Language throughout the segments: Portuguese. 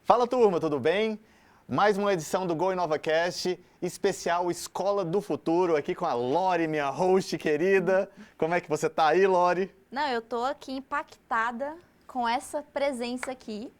Fala turma, tudo bem? Mais uma edição do Go InovaCast, especial Escola do Futuro, aqui com a Lori, minha host querida. Como é que você tá aí, Lori? Não, eu tô aqui impactada com essa presença aqui,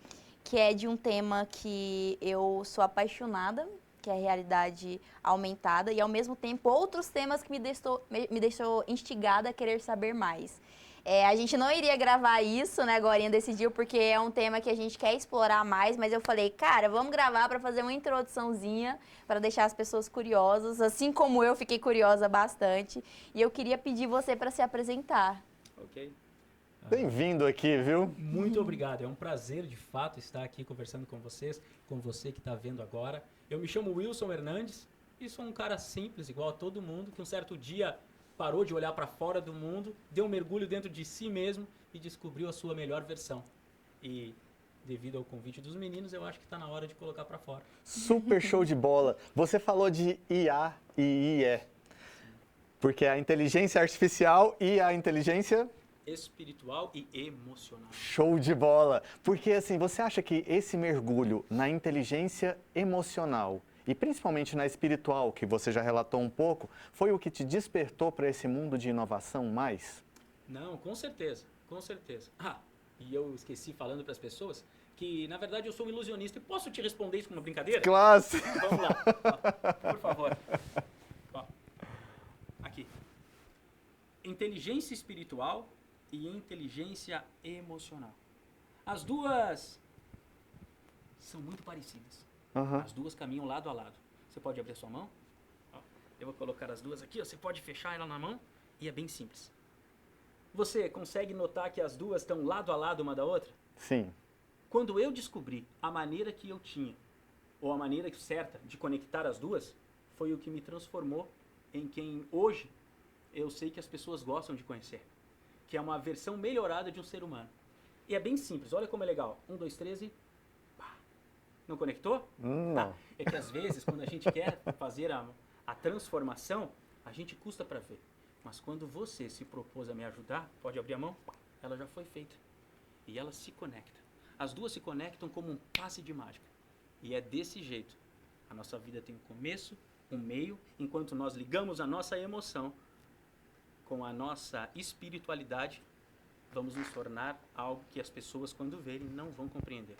que é de um tema que eu sou apaixonada, que é a realidade aumentada, e ao mesmo tempo outros temas que me deixou instigada a querer saber mais. A gente não iria gravar isso, né, agora decidiu, porque é um tema que a gente quer explorar mais, mas eu falei, cara, vamos gravar para fazer uma introduçãozinha, para deixar as pessoas curiosas, assim como eu fiquei curiosa bastante, e eu queria pedir você para se apresentar. Ok. Bem-vindo aqui, viu? Muito obrigado. É um prazer, de fato, estar aqui conversando com vocês, com você que está vendo agora. Eu me chamo Wilson Hernandes e sou um cara simples, igual a todo mundo, que um certo dia parou de olhar para fora do mundo, deu um mergulho dentro de si mesmo e descobriu a sua melhor versão. E, devido ao convite dos meninos, eu acho que está na hora de colocar para fora. Super show de bola. Você falou de IA e IE, porque a inteligência artificial e a inteligência... Espiritual e emocional. Show de bola! Porque assim, você acha que esse mergulho na inteligência emocional e principalmente na espiritual, que você já relatou um pouco, foi o que te despertou para esse mundo de inovação mais? Não, com certeza, com certeza. E eu esqueci falando para as pessoas que, na verdade, eu sou um ilusionista. E posso te responder isso com uma brincadeira? Classe! Vamos lá, ó, por favor. Ó, aqui. Inteligência espiritual e inteligência emocional. As duas são muito parecidas. Uhum. As duas caminham lado a lado. Você pode abrir a sua mão. Ó, eu vou colocar as duas aqui. Ó, você pode fechar ela na mão e é bem simples. Você consegue notar que as duas estão lado a lado uma da outra? Sim. Quando eu descobri a maneira que eu tinha, ou a maneira certa de conectar as duas, foi o que me transformou em quem hoje eu sei que as pessoas gostam de conhecer. Que é uma versão melhorada de um ser humano. E é bem simples, olha como é legal. 1, 2, 3 e... pá. Não conectou? Não. É que às vezes, quando a gente quer fazer a transformação, a gente custa para ver. Mas quando você se propôs a me ajudar, pode abrir a mão, ela já foi feita. E ela se conecta. As duas se conectam como um passe de mágica. E é desse jeito. A nossa vida tem um começo, um meio, enquanto nós ligamos a nossa emoção com a nossa espiritualidade, vamos nos tornar algo que as pessoas, quando verem, não vão compreender.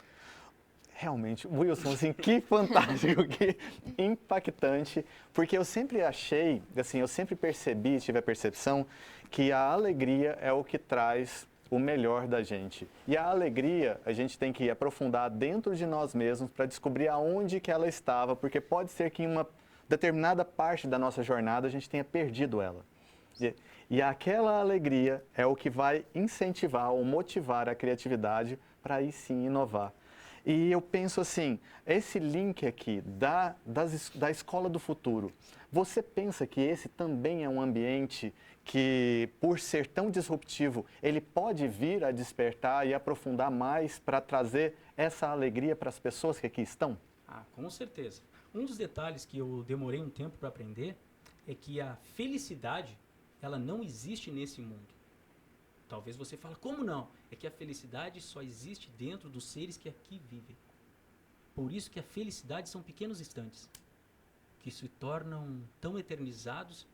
Realmente, Wilson, assim, que fantástico, que impactante, porque eu sempre achei, assim, eu sempre percebi, tive a percepção que a alegria é o que traz o melhor da gente. E a alegria, a gente tem que aprofundar dentro de nós mesmos para descobrir aonde que ela estava, porque pode ser que em uma determinada parte da nossa jornada a gente tenha perdido ela. E aquela alegria é o que vai incentivar ou motivar a criatividade para aí sim inovar. E eu penso assim, esse link aqui da Escola do Futuro, você pensa que esse também é um ambiente que, por ser tão disruptivo, ele pode vir a despertar e aprofundar mais para trazer essa alegria para as pessoas que aqui estão? Com certeza. Um dos detalhes que eu demorei um tempo para aprender é que a felicidade, ela não existe nesse mundo. Talvez você fale, como não? É que a felicidade só existe dentro dos seres que aqui vivem. Por isso que a felicidade são pequenos instantes, que se tornam tão eternizados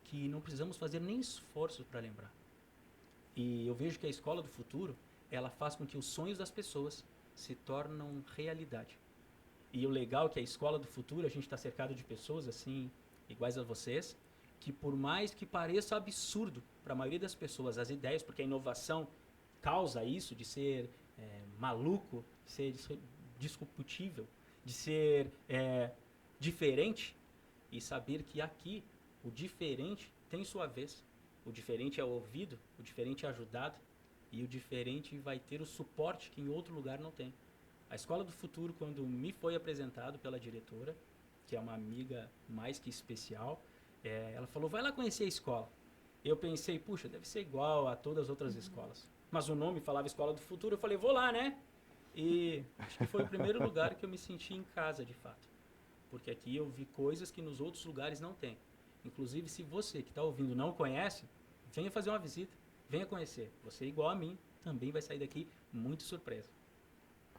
que não precisamos fazer nem esforço para lembrar. E eu vejo que a Escola do Futuro, ela faz com que os sonhos das pessoas se tornam realidade. E o legal é que a Escola do Futuro, a gente está cercado de pessoas assim, iguais a vocês, que por mais que pareça absurdo para a maioria das pessoas as ideias, porque a inovação causa isso de ser maluco, de ser disruptível, de ser diferente, e saber que aqui o diferente tem sua vez. O diferente é ouvido, o diferente é ajudado, e o diferente vai ter o suporte que em outro lugar não tem. A Escola do Futuro, quando me foi apresentado pela diretora, que é uma amiga mais que especial, ela falou, vai lá conhecer a escola. Eu pensei, puxa, deve ser igual a todas as outras escolas. Mas o nome falava Escola do Futuro, eu falei, vou lá, né? E acho que foi o primeiro lugar que eu me senti em casa, de fato. Porque aqui eu vi coisas que nos outros lugares não tem. Inclusive, se você que está ouvindo não conhece, venha fazer uma visita, venha conhecer. Você, igual a mim, também vai sair daqui muito surpreso.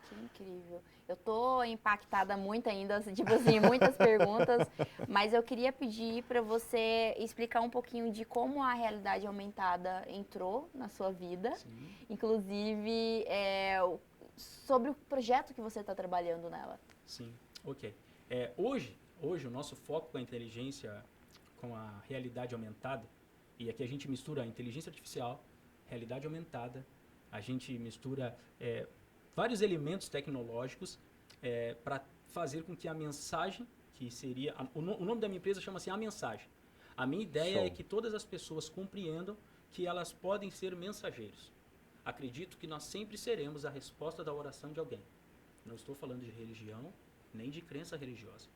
Que incrível. Eu tô impactada muito ainda, tipo assim, muitas perguntas, mas eu queria pedir para você explicar um pouquinho de como a realidade aumentada entrou na sua vida, Sim. inclusive sobre o projeto que você está trabalhando nela. Sim, ok. Hoje o nosso foco com a inteligência, com a realidade aumentada, e aqui a gente mistura a inteligência artificial, realidade aumentada, a gente mistura vários elementos tecnológicos para fazer com que a mensagem, que seria... O nome da minha empresa chama-se A Mensagem. A minha ideia Show. é que todas as pessoas compreendam que elas podem ser mensageiros. Acredito que nós sempre seremos a resposta da oração de alguém. Não estou falando de religião, nem de crença religiosa.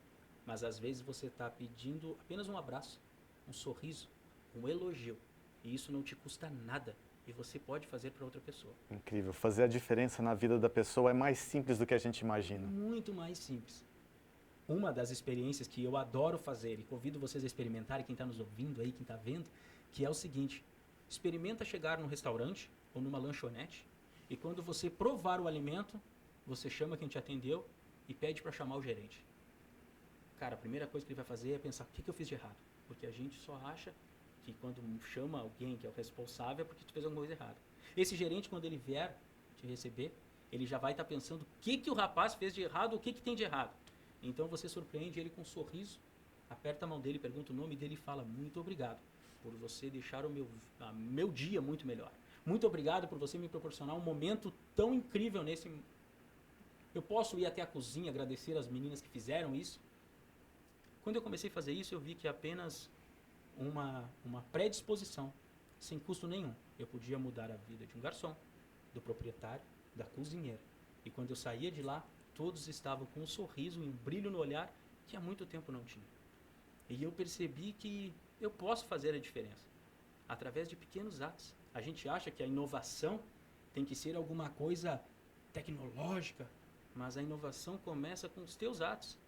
Mas às vezes você está pedindo apenas um abraço, um sorriso, um elogio. E isso não te custa nada. E você pode fazer para outra pessoa. Incrível. Fazer a diferença na vida da pessoa é mais simples do que a gente imagina. Muito mais simples. Uma das experiências que eu adoro fazer e convido vocês a experimentarem, quem está nos ouvindo aí, quem está vendo, que é o seguinte: experimenta chegar num restaurante ou numa lanchonete e quando você provar o alimento, você chama quem te atendeu e pede para chamar o gerente. Cara, a primeira coisa que ele vai fazer é pensar: o que eu fiz de errado? Porque a gente só acha que quando chama alguém que é o responsável é porque tu fez alguma coisa errada. Esse gerente, quando ele vier te receber, ele já vai estar pensando o que o rapaz fez de errado, o que tem de errado. Então você surpreende ele com um sorriso, aperta a mão dele, pergunta o nome dele e fala: muito obrigado por você deixar o meu dia muito melhor. Muito obrigado por você me proporcionar um momento tão incrível nesse... Eu posso ir até a cozinha agradecer as meninas que fizeram isso? Quando eu comecei a fazer isso, eu vi que apenas uma predisposição, sem custo nenhum, eu podia mudar a vida de um garçom, do proprietário, da cozinheira. E quando eu saía de lá, todos estavam com um sorriso e um brilho no olhar que há muito tempo não tinha. E eu percebi que eu posso fazer a diferença através de pequenos atos. A gente acha que a inovação tem que ser alguma coisa tecnológica, mas a inovação começa com os teus atos.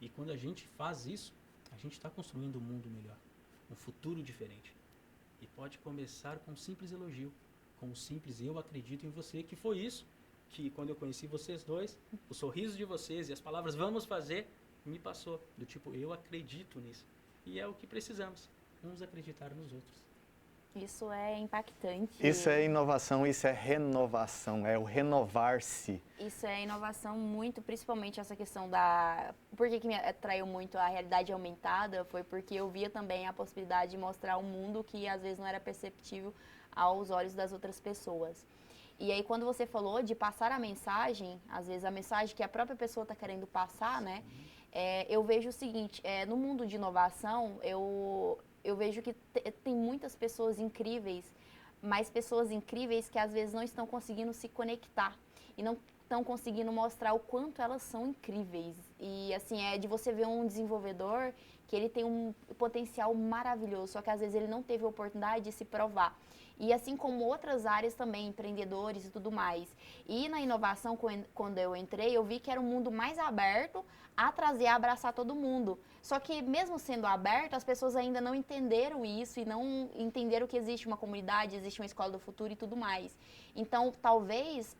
E quando a gente faz isso, a gente está construindo um mundo melhor, um futuro diferente. E pode começar com um simples elogio, com um simples "eu acredito em você", que foi isso que, quando eu conheci vocês dois, o sorriso de vocês e as palavras "vamos fazer" me passou, do tipo "eu acredito nisso". E é o que precisamos, uns acreditar nos outros. Isso é impactante. Isso é inovação, isso é renovação, é o renovar-se. Isso é inovação muito, principalmente essa questão da... Por que me atraiu muito a realidade aumentada? Foi porque eu via também a possibilidade de mostrar um mundo que às vezes não era perceptível aos olhos das outras pessoas. E aí quando você falou de passar a mensagem, às vezes a mensagem que a própria pessoa está querendo passar, né? Eu vejo o seguinte, no mundo de inovação, eu vejo que tem muitas pessoas incríveis, mas pessoas incríveis que às vezes não estão conseguindo se conectar e não estão conseguindo mostrar o quanto elas são incríveis. E assim, é de você ver um desenvolvedor que ele tem um potencial maravilhoso, só que às vezes ele não teve a oportunidade de se provar. E assim como outras áreas também, empreendedores e tudo mais. E na inovação, quando eu entrei, eu vi que era um mundo mais aberto a trazer, a abraçar todo mundo. Só que mesmo sendo aberto, as pessoas ainda não entenderam isso e não entenderam que existe uma comunidade, existe uma escola do futuro e tudo mais. Então, talvez,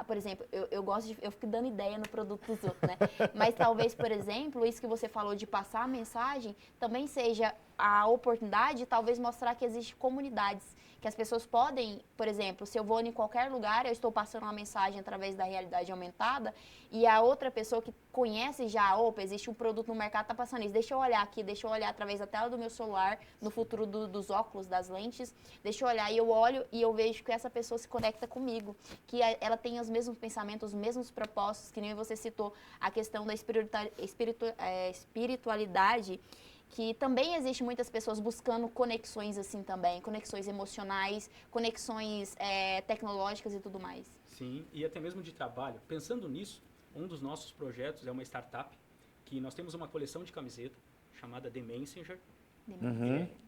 por exemplo, eu fico dando ideia no produto dos outros, né? Mas talvez, por exemplo, isso que você falou de passar a mensagem, também seja a oportunidade de talvez mostrar que existem comunidades, que as pessoas podem, por exemplo, se eu vou em qualquer lugar, eu estou passando uma mensagem através da realidade aumentada e a outra pessoa que conhece já, opa, existe um produto no mercado, está passando isso, deixa eu olhar aqui, deixa eu olhar através da tela do meu celular, no futuro dos óculos, das lentes, deixa eu olhar e eu olho e eu vejo que essa pessoa se conecta comigo, que ela tem os mesmos pensamentos, os mesmos propósitos, que nem você citou, a questão da espiritualidade, que também existe muitas pessoas buscando conexões assim também, conexões emocionais, conexões tecnológicas e tudo mais. Sim, e até mesmo de trabalho. Pensando nisso, um dos nossos projetos é uma startup, que nós temos uma coleção de camiseta chamada The Messenger,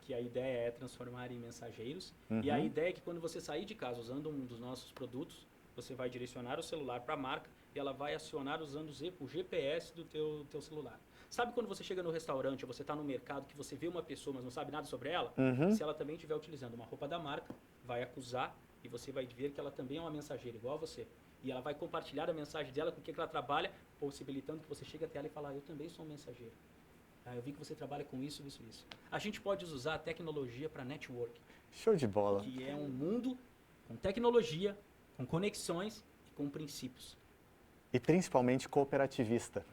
que a ideia é transformar em mensageiros. E a ideia é que quando você sair de casa usando um dos nossos produtos, você vai direcionar o celular para a marca e ela vai acionar usando o GPS do teu celular. Sabe quando você chega no restaurante ou você está no mercado que você vê uma pessoa, mas não sabe nada sobre ela? Se ela também estiver utilizando uma roupa da marca, vai acusar e você vai ver que ela também é uma mensageira igual a você. E ela vai compartilhar a mensagem dela com o que ela trabalha, possibilitando que você chegue até ela e fale, eu também sou um mensageiro. Eu vi que você trabalha com isso, isso, isso. A gente pode usar a tecnologia para network. Show de bola. Que é um mundo com tecnologia, com conexões e com princípios. E principalmente cooperativista.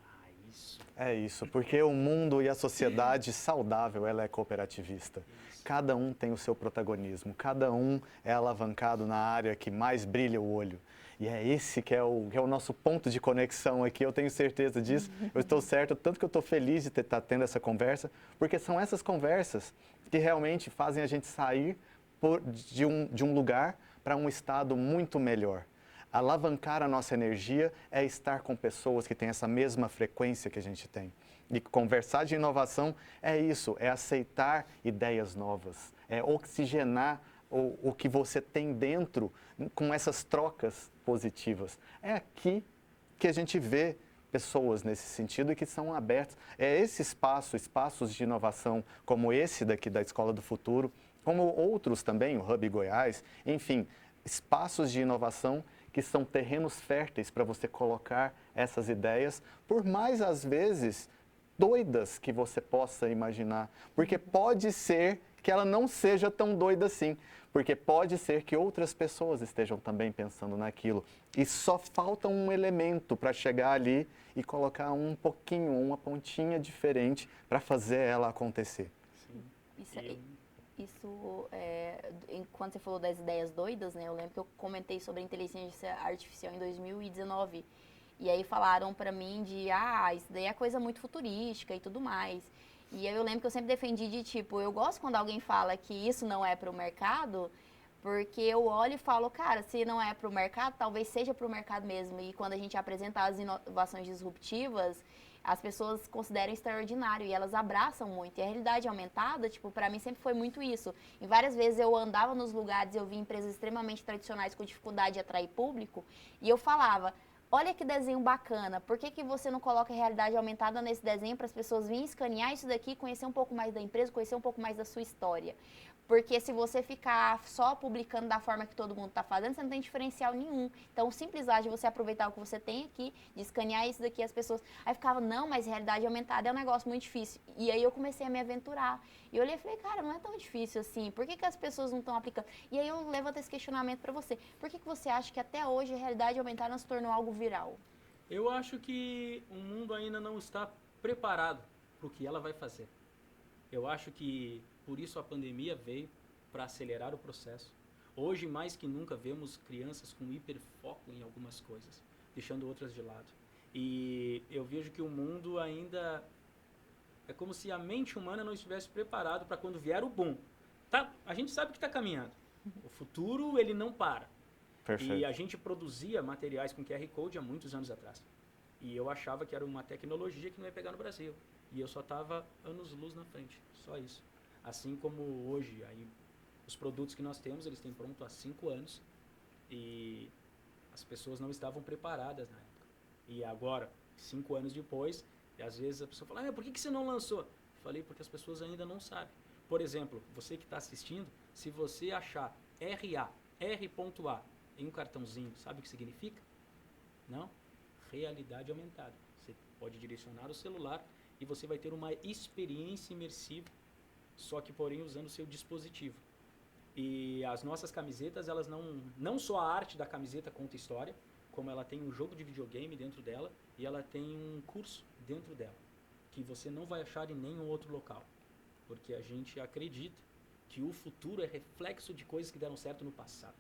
Isso. É isso, porque o mundo e a sociedade saudável, ela é cooperativista. Cada um tem o seu protagonismo, cada um é alavancado na área que mais brilha o olho. E é esse que é o nosso ponto de conexão aqui, eu tenho certeza disso. Eu estou certo, tanto que eu estou feliz de estar tendo essa conversa, porque são essas conversas que realmente fazem a gente sair de um lugar para um estado muito melhor. Alavancar a nossa energia é estar com pessoas que têm essa mesma frequência que a gente tem. E conversar de inovação é isso, é aceitar ideias novas, é oxigenar o que você tem dentro com essas trocas positivas. É aqui que a gente vê pessoas nesse sentido e que são abertas. É esse espaço, espaços de inovação como esse daqui da Escola do Futuro, como outros também, o Hub Goiás, enfim, espaços de inovação que são terrenos férteis para você colocar essas ideias, por mais às vezes doidas que você possa imaginar, porque pode ser que ela não seja tão doida assim, porque pode ser que outras pessoas estejam também pensando naquilo e só falta um elemento para chegar ali e colocar um pouquinho, uma pontinha diferente para fazer ela acontecer. Sim. Quando você falou das ideias doidas, né? Eu lembro que eu comentei sobre a inteligência artificial em 2019. E aí falaram pra mim isso daí é coisa muito futurística e tudo mais. E aí eu lembro que eu sempre defendi de tipo, eu gosto quando alguém fala que isso não é pro mercado, porque eu olho e falo, cara, se não é pro mercado, talvez seja pro mercado mesmo. E quando a gente apresenta as inovações disruptivas, as pessoas consideram extraordinário e elas abraçam muito. E a realidade aumentada, tipo, para mim sempre foi muito isso. Em várias vezes eu andava nos lugares, eu vi empresas extremamente tradicionais com dificuldade de atrair público, e eu falava, olha que desenho bacana, por que você não coloca a realidade aumentada nesse desenho para as pessoas virem escanear isso daqui, conhecer um pouco mais da empresa, conhecer um pouco mais da sua história? Porque se você ficar só publicando da forma que todo mundo está fazendo, você não tem diferencial nenhum. Então, o simples de você aproveitar o que você tem aqui, de escanear isso daqui, as pessoas... Aí ficava, não, mas realidade aumentada é um negócio muito difícil. E aí eu comecei a me aventurar. E eu olhei e falei, cara, não é tão difícil assim. Por que as pessoas não estão aplicando? E aí eu levanto esse questionamento para você. Por que você acha que até hoje a realidade aumentada não se tornou algo viral? Eu acho que o mundo ainda não está preparado para o que ela vai fazer. Eu acho que por isso a pandemia veio para acelerar o processo. Hoje, mais que nunca, vemos crianças com hiperfoco em algumas coisas, deixando outras de lado. E eu vejo que o mundo ainda é como se a mente humana não estivesse preparado para quando vier o boom. Tá, a gente sabe que está caminhando. O futuro, ele não para. Perfeito. E a gente produzia materiais com QR Code há muitos anos atrás. E eu achava que era uma tecnologia que não ia pegar no Brasil. E eu só estava anos-luz na frente, só isso. Assim como hoje, aí, os produtos que nós temos, eles têm pronto há 5 anos e as pessoas não estavam preparadas na época. E agora, 5 anos depois, às vezes a pessoa fala, por que você não lançou? Eu falei, porque as pessoas ainda não sabem. Por exemplo, você que está assistindo, se você achar R.A. em um cartãozinho, sabe o que significa? Não? Realidade aumentada. Você pode direcionar o celular e você vai ter uma experiência imersiva, só que porém usando o seu dispositivo. E as nossas camisetas, elas não só a arte da camiseta conta história, como ela tem um jogo de videogame dentro dela e ela tem um curso dentro dela, que você não vai achar em nenhum outro local. Porque a gente acredita que o futuro é reflexo de coisas que deram certo no passado.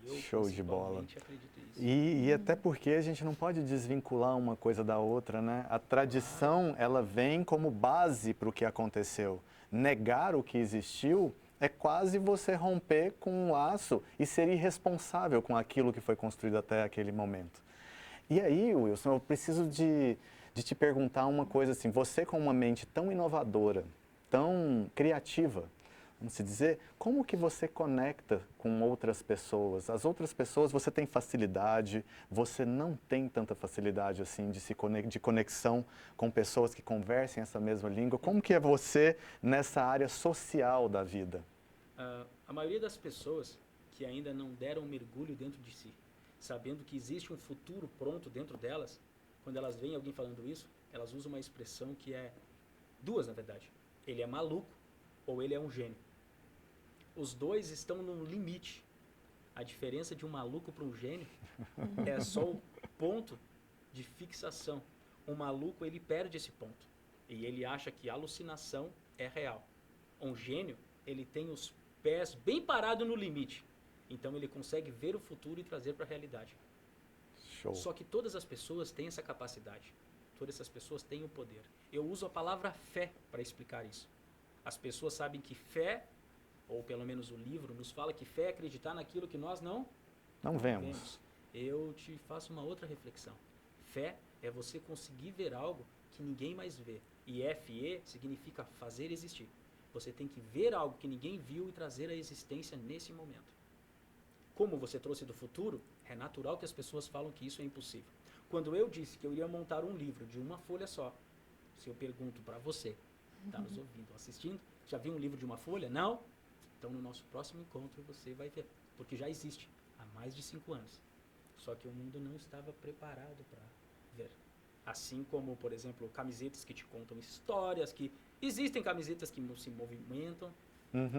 Eu Show de bola. acredito nisso. E até porque a gente não pode desvincular uma coisa da outra, né? A tradição, ela vem como base para o que aconteceu. Negar o que existiu é quase você romper com um laço e ser irresponsável com aquilo que foi construído até aquele momento. E aí, Wilson, eu preciso de te perguntar uma coisa assim, você com uma mente tão inovadora, tão criativa, vamos se dizer, como que você conecta com outras pessoas? As outras pessoas, você tem facilidade, você não tem tanta facilidade assim de conexão com pessoas que conversem essa mesma língua. Como que é você nessa área social da vida? A maioria das pessoas que ainda não deram um mergulho dentro de si, sabendo que existe um futuro pronto dentro delas, quando elas veem alguém falando isso, elas usam uma expressão que é duas, na verdade. Ele é maluco ou ele é um gênio. Os dois estão num limite. A diferença de um maluco para um gênio é só o ponto de fixação. Um maluco, ele perde esse ponto. E ele acha que a alucinação é real. Um gênio, ele tem os pés bem parados no limite. Então ele consegue ver o futuro e trazer para a realidade. Show. Só que todas as pessoas têm essa capacidade. Todas essas pessoas têm o poder. Eu uso a palavra fé para explicar isso. As pessoas sabem que fé, ou pelo menos o livro, nos fala que fé é acreditar naquilo que nós não vemos. Eu te faço uma outra reflexão. Fé é você conseguir ver algo que ninguém mais vê. E FE significa fazer existir. Você tem que ver algo que ninguém viu e trazer à existência nesse momento. Como você trouxe do futuro, é natural que as pessoas falam que isso é impossível. Quando eu disse que eu iria montar um livro de uma folha só, se eu pergunto para você, está nos ouvindo, assistindo, já viu um livro de uma folha? Não? Então no nosso próximo encontro você vai ver, porque já existe há mais de 5 anos. Só que o mundo não estava preparado para ver. Assim como, por exemplo, camisetas que te contam histórias, que existem camisetas que se movimentam,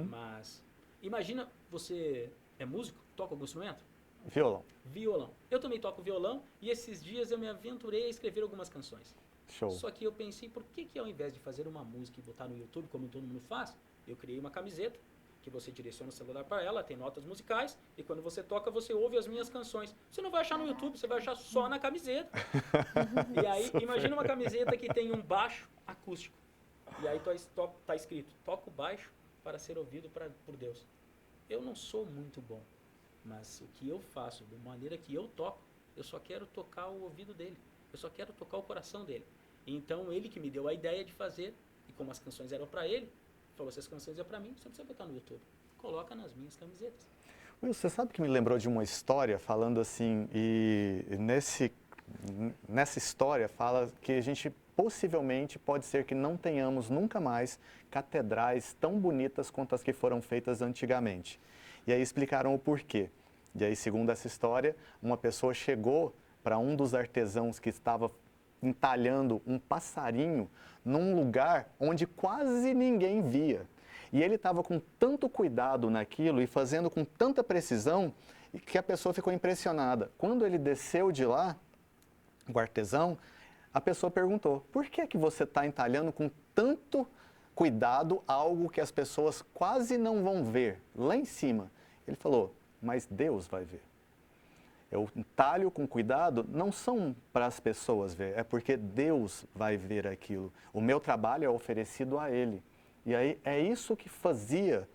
mas imagina, você é músico, toca algum instrumento? Violão. Violão. Eu também toco violão e esses dias eu me aventurei a escrever algumas canções. Show. Só que eu pensei, por que ao invés de fazer uma música e botar no YouTube, como todo mundo faz, eu criei uma camiseta que você direciona o celular para ela, tem notas musicais, e quando você toca, você ouve as minhas canções. Você não vai achar no YouTube, você vai achar só na camiseta. E aí, imagina uma camiseta que tem um baixo acústico. E aí tá escrito, toca o baixo para ser ouvido por Deus. Eu não sou muito bom, mas o que eu faço, da maneira que eu toco, eu só quero tocar o ouvido dele. Eu só quero tocar o coração dele. Então, ele que me deu a ideia de fazer, e como as canções eram para ele, falou, se as canções é para mim, você não precisa botar no YouTube. Coloca nas minhas camisetas. Will, você sabe que me lembrou de uma história falando assim, e nessa história fala que a gente possivelmente pode ser que não tenhamos nunca mais catedrais tão bonitas quanto as que foram feitas antigamente. E aí explicaram o porquê. E aí, segundo essa história, uma pessoa chegou para um dos artesãos que estava entalhando um passarinho num lugar onde quase ninguém via. E ele estava com tanto cuidado naquilo e fazendo com tanta precisão que a pessoa ficou impressionada. Quando ele desceu de lá, o artesão, a pessoa perguntou, por que que você está entalhando com tanto cuidado algo que as pessoas quase não vão ver lá em cima? Ele falou, mas Deus vai ver. Eu entalho com cuidado, não são para as pessoas ver, é porque Deus vai ver aquilo. O meu trabalho é oferecido a Ele. E aí é isso que fazia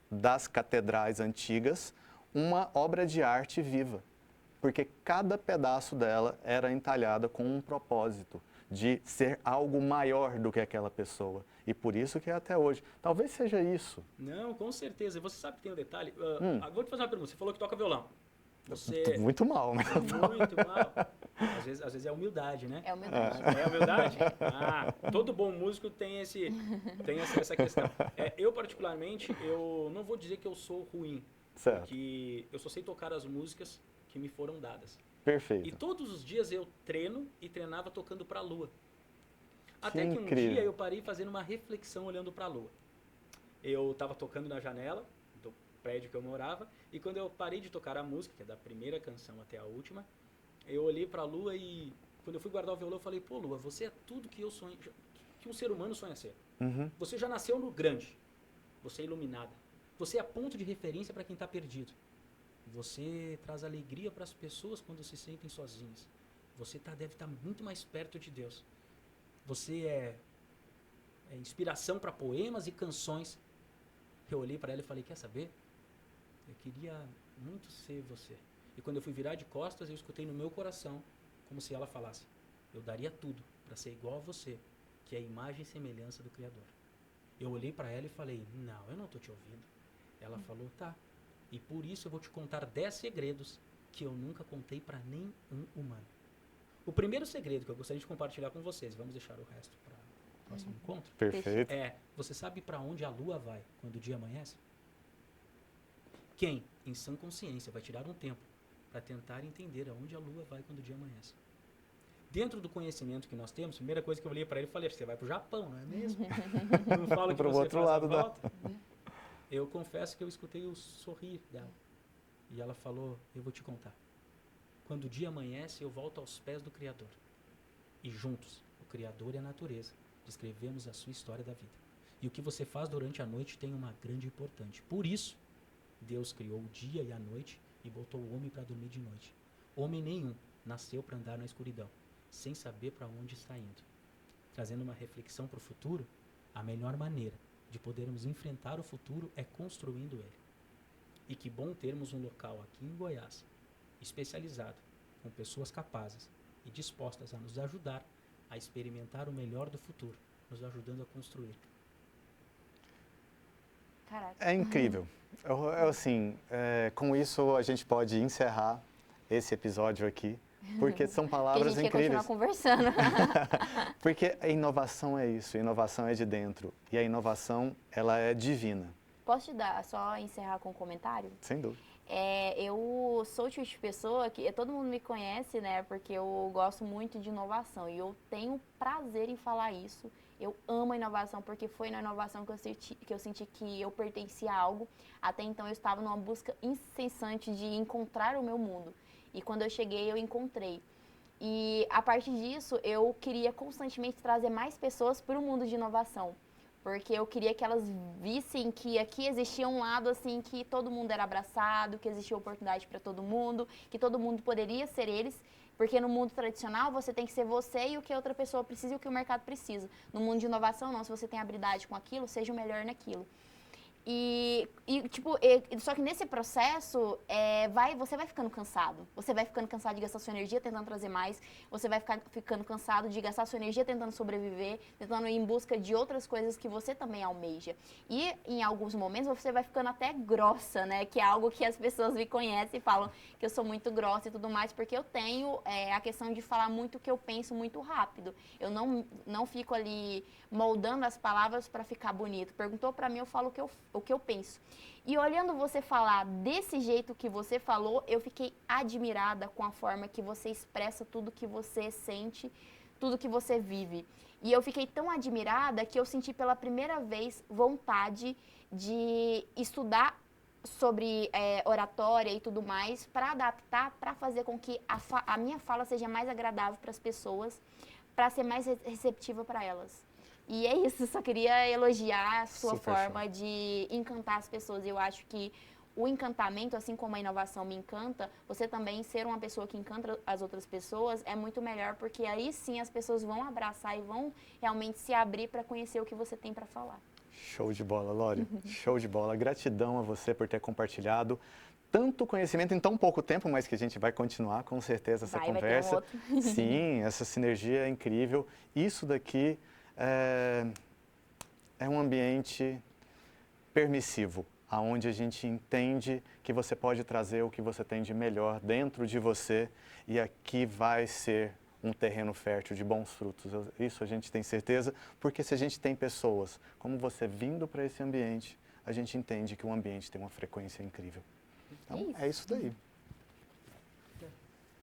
das catedrais antigas uma obra de arte viva. Porque cada pedaço dela era entalhada com um propósito de ser algo maior do que aquela pessoa. E por isso que é até hoje. Talvez seja isso. Não, com certeza. E você sabe que tem um detalhe? Vou te fazer uma pergunta. Você falou que toca violão. Tô muito mal, mas eu tô... Muito mal. Às vezes é humildade, né? É humildade. É humildade? Ah, todo bom músico tem essa questão. Eu, particularmente, eu não vou dizer que eu sou ruim. Certo. Porque eu só sei tocar as músicas que me foram dadas. Perfeito. E todos os dias eu treino e treinava tocando para a lua. Até que um incrível. dia eu parei fazendo uma reflexão olhando para a lua. Eu estava tocando na janela do prédio que eu morava e quando eu parei de tocar a música, que é da primeira canção até a última, eu olhei para a lua e quando eu fui guardar o violão eu falei, pô, lua, você é tudo que eu sonho, que um ser humano sonha ser. Você já nasceu no grande, você é iluminada, você é ponto de referência para quem está perdido. Você traz alegria para as pessoas quando se sentem sozinhas. Você deve estar muito mais perto de Deus. Você é inspiração para poemas e canções. Eu olhei para ela e falei, quer saber? Eu queria muito ser você. E quando eu fui virar de costas, eu escutei no meu coração, como se ela falasse, eu daria tudo para ser igual a você, que é a imagem e semelhança do Criador. Eu olhei para ela e falei, não, eu não estou te ouvindo. Ela falou, tá. E por isso eu vou te contar 10 segredos que eu nunca contei para nenhum humano. O primeiro segredo que eu gostaria de compartilhar com vocês, vamos deixar o resto para o próximo encontro, Perfeito. você sabe para onde a lua vai quando o dia amanhece? Quem, em sã consciência, vai tirar um tempo para tentar entender aonde a lua vai quando o dia amanhece. Dentro do conhecimento que nós temos, a primeira coisa que eu olhei para ele e falei, você vai para o Japão, não é mesmo? Não fala que Pro você outro faz a lado da- volta. Eu confesso que eu escutei o sorrir dela. E ela falou, eu vou te contar. Quando o dia amanhece, eu volto aos pés do Criador. E juntos, o Criador e a natureza, descrevemos a sua história da vida. E o que você faz durante a noite tem uma grande importância. Por isso, Deus criou o dia e a noite e botou o homem para dormir de noite. Homem nenhum nasceu para andar na escuridão, sem saber para onde está indo. Trazendo uma reflexão para o futuro, a melhor maneira de podermos enfrentar o futuro é construindo ele. E que bom termos um local aqui em Goiás, especializado, com pessoas capazes e dispostas a nos ajudar a experimentar o melhor do futuro, nos ajudando a construir. Caraca. É incrível. Com isso a gente pode encerrar esse episódio aqui, porque são Que a palavras gente ia incríveis. continuar conversando. Porque a inovação é isso, a inovação é de dentro. E a inovação, ela é divina, Posso te dar, só encerrar com um comentário? sem dúvida. Eu sou o tipo de pessoa que todo mundo me conhece, né? Porque eu gosto muito de inovação e eu tenho prazer em falar isso. Eu amo a inovação porque foi na inovação que eu senti que eu pertencia a algo. Até então eu estava numa busca incessante de encontrar o meu mundo. E quando eu cheguei, eu encontrei. E a partir disso, eu queria constantemente trazer mais pessoas para o mundo de inovação. Porque eu queria que elas vissem que aqui existia um lado assim que todo mundo era abraçado, que existia oportunidade para todo mundo, que todo mundo poderia ser eles, porque no mundo tradicional você tem que ser você e o que outra pessoa precisa e o que o mercado precisa. No mundo de inovação não, se você tem habilidade com aquilo, seja o melhor naquilo. Só que nesse processo, você vai ficando cansado. Você vai ficando cansado de gastar sua energia tentando trazer mais. Você vai ficando cansado de gastar sua energia tentando sobreviver, tentando ir em busca de outras coisas que você também almeja. E em alguns momentos você vai ficando até grossa, né? Que é algo que as pessoas me conhecem e falam que eu sou muito grossa e tudo mais, porque eu tenho a questão de falar muito o que eu penso muito rápido. Eu não fico ali moldando as palavras para ficar bonito. Perguntou para mim, eu falo o que eu penso. E olhando você falar desse jeito que você falou, eu fiquei admirada com a forma que você expressa tudo que você sente, tudo que você vive. E eu fiquei tão admirada que eu senti pela primeira vez vontade de estudar sobre oratória e tudo mais, para adaptar, para fazer com que a minha fala seja mais agradável para as pessoas, para ser mais receptiva para elas. E é isso, só queria elogiar a sua Super forma show. de encantar as pessoas. Eu acho que o encantamento, assim como a inovação me encanta, você também ser uma pessoa que encanta as outras pessoas é muito melhor, porque aí sim as pessoas vão abraçar e vão realmente se abrir para conhecer o que você tem para falar. Show de bola, Lore. Show de bola. Gratidão a você por ter compartilhado tanto conhecimento em tão pouco tempo, mas que a gente vai continuar com certeza essa Vai ter um conversa. outro. Sim, essa sinergia é incrível. Isso daqui é um ambiente permissivo, aonde a gente entende que você pode trazer o que você tem de melhor dentro de você e aqui vai ser um terreno fértil de bons frutos. Isso a gente tem certeza, porque se a gente tem pessoas como você vindo para esse ambiente, a gente entende que o ambiente tem uma frequência incrível. Então, é isso daí.